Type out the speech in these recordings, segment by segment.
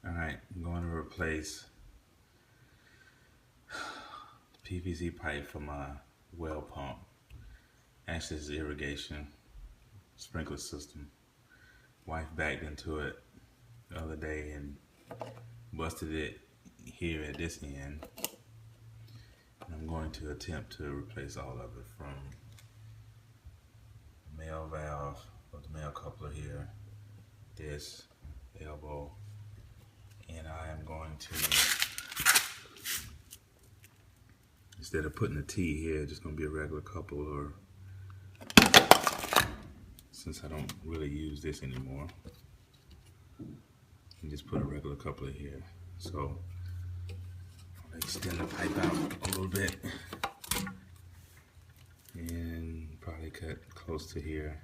Alright, I'm going to replace the PVC pipe for my well pump. Actually, it's irrigation sprinkler system. Wife backed into it the other day and busted it here at this end. And I'm going to attempt to replace all of it from the male valve or the male coupler here, this elbow, and I am going to, instead of putting a T here, just going to be a regular couple, or since I don't really use this anymore, and just put a regular coupler here. So I'll extend the pipe out a little bit and probably cut close to here.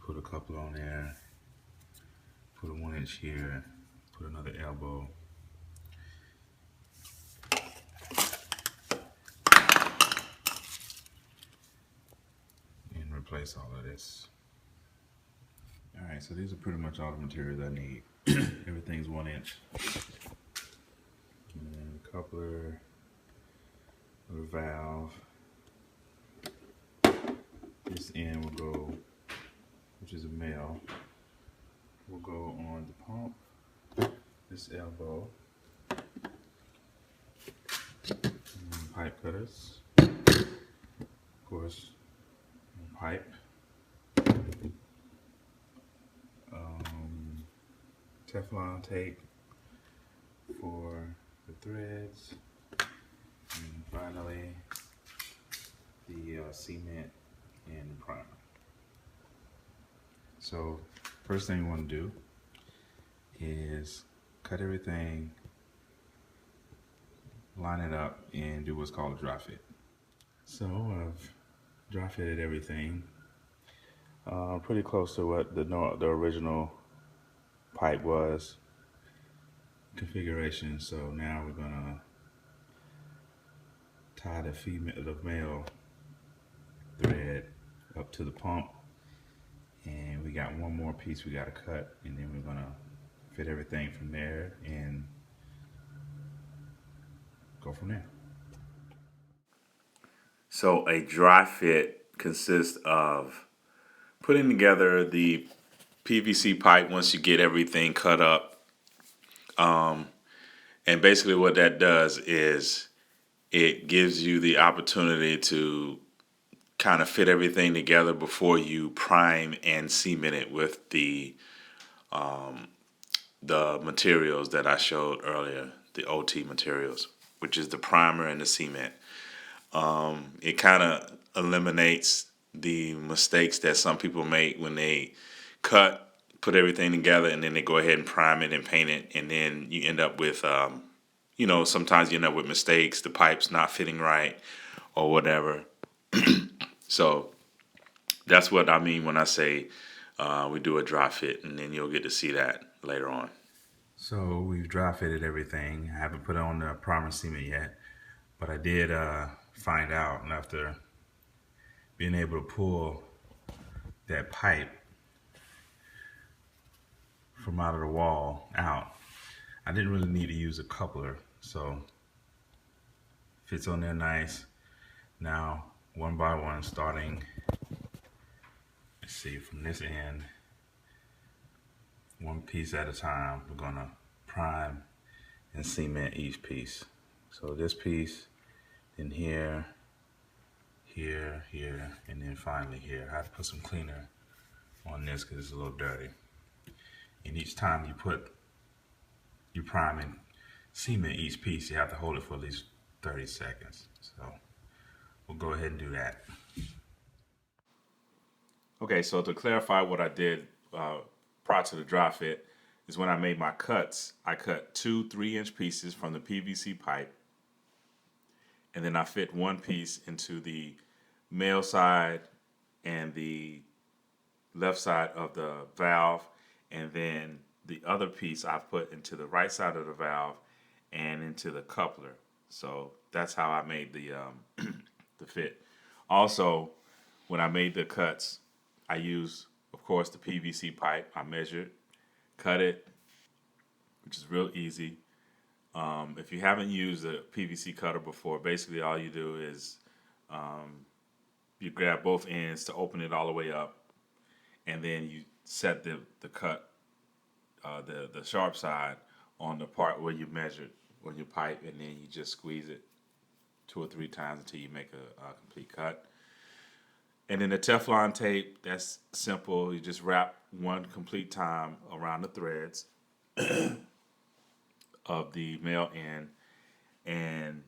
Put a coupler on there, put a 1-inch here, put another elbow. And replace all of this. Alright, so these are pretty much all the materials I need. Everything's 1 inch. And then coupler, a valve. This end will go, which is a male, will go on the pump, this elbow, and pipe cutters, of course, pipe, Teflon tape for the threads, and finally the cement and primer. So first thing you want to do is cut everything, line it up, and do what's called a dry fit. So I've dry fitted everything pretty close to what the original pipe was configuration. So now we're gonna tie the male thread up to the pump, and we got one more piece we got to cut, and then we're gonna fit everything from there and go from there. So a dry fit consists of putting together the PVC pipe once you get everything cut up. And basically what that does is it gives you the opportunity to kind of fit everything together before you prime and cement it with the materials that I showed earlier, the OT materials, which is the primer and the cement. It kind of eliminates the mistakes that some people make when they put everything together, and then they go ahead and prime it and paint it, and then you end up with, sometimes you end up with mistakes, the pipe's not fitting right or whatever. So that's what I mean when I say we do a dry fit, and then you'll get to see that later on. So we've dry fitted everything. I haven't put on the primer cement yet, but I did find out after being able to pull that pipe from out of the wall out, I didn't really need to use a coupler, so fits on there nice. Now, one by one, starting, let's see, from this end, one piece at a time, we're gonna prime and cement each piece. So this piece, then here, here, here, and then finally here. I have to put some cleaner on this because it's a little dirty. And each time you prime and cement each piece, you have to hold it for at least 30 seconds. So we'll go ahead and do that. Okay, so to clarify what I did prior to the dry fit is when I made my cuts, I cut 2 3-inch pieces from the PVC pipe, and then I fit one piece into the male side and the left side of the valve, and then the other piece I put into the right side of the valve and into the coupler. So that's how I made the the fit. Also, when I made the cuts, I used, of course, the PVC pipe. I measured, cut it, which is real easy. If you haven't used a PVC cutter before, basically all you do is you grab both ends to open it all the way up, and then you set the cut, the sharp side on the part where you measured on your pipe, and then you just squeeze it 2 or 3 times until you make a complete cut. And then the Teflon tape, that's simple. You just wrap one complete time around the threads of the male end, and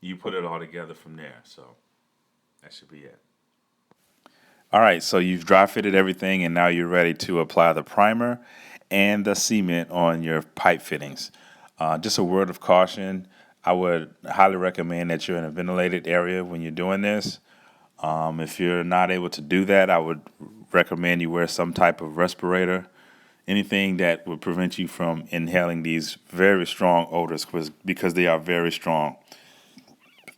you put it all together from there. So that should be it. All right, so you've dry fitted everything, and now you're ready to apply the primer and the cement on your pipe fittings. Just a word of caution, I would highly recommend that you're in a ventilated area when you're doing this. If you're not able to do that, I would recommend you wear some type of respirator, anything that would prevent you from inhaling these very strong odors, because they are very strong.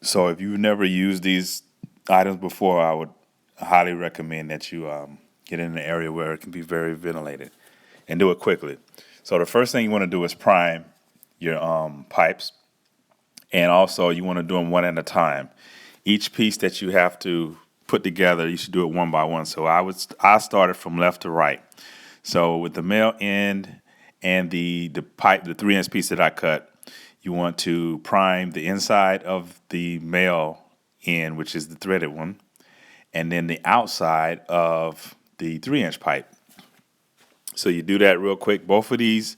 So if you've never used these items before, I would highly recommend that you get in an area where it can be very ventilated, and do it quickly. So the first thing you want to do is prime your pipes, and also you want to do them one at a time. Each piece that you have to put together, you should do it one by one. So I started from left to right. So with the male end and the pipe, the 3-inch piece that I cut, you want to prime the inside of the male end, which is the threaded one, and then the outside of the 3-inch pipe. So you do that real quick. Both of these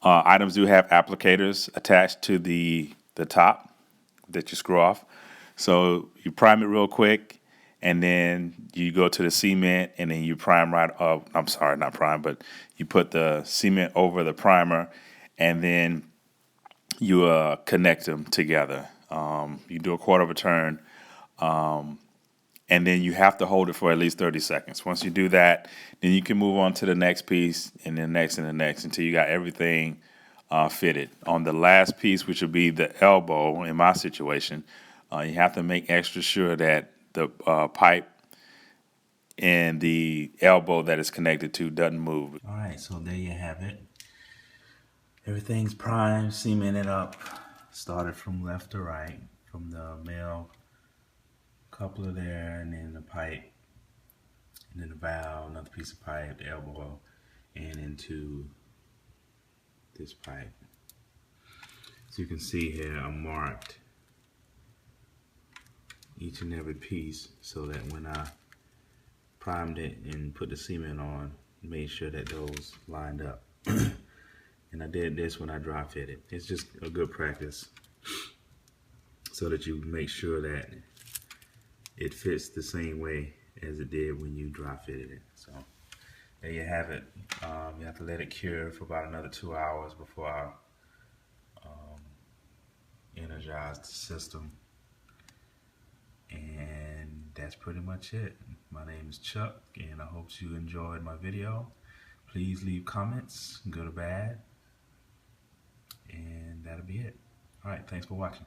items do have applicators attached to the top that you screw off. So you prime it real quick, and then you go to the cement, and then you prime right up. I'm sorry, not prime, but you put the cement over the primer, and then you connect them together. You do a quarter of a turn, and then you have to hold it for at least 30 seconds. Once you do that, then you can move on to the next piece, and the next, and the next, until you got everything fitted. On the last piece, which would be the elbow, in my situation, you have to make extra sure that the pipe and the elbow that it's connected to doesn't move. All right, so there you have it. Everything's primed, cemented up. Started from left to right, from the male coupler there, and then the pipe, and then the valve, another piece of pipe, the elbow, and into this pipe. So you can see here, I marked each and every piece so that when I primed it and put the cement on, made sure that those lined up. And I did this when I dry fitted. It's just a good practice so that you make sure that it fits the same way as it did when you dry fitted it. So there you have it. You have to let it cure for about another 2 hours before I energize the system. And that's pretty much it. My name is Chuck, and I hope you enjoyed my video. Please leave comments, good or bad, and that'll be it. All right, thanks for watching.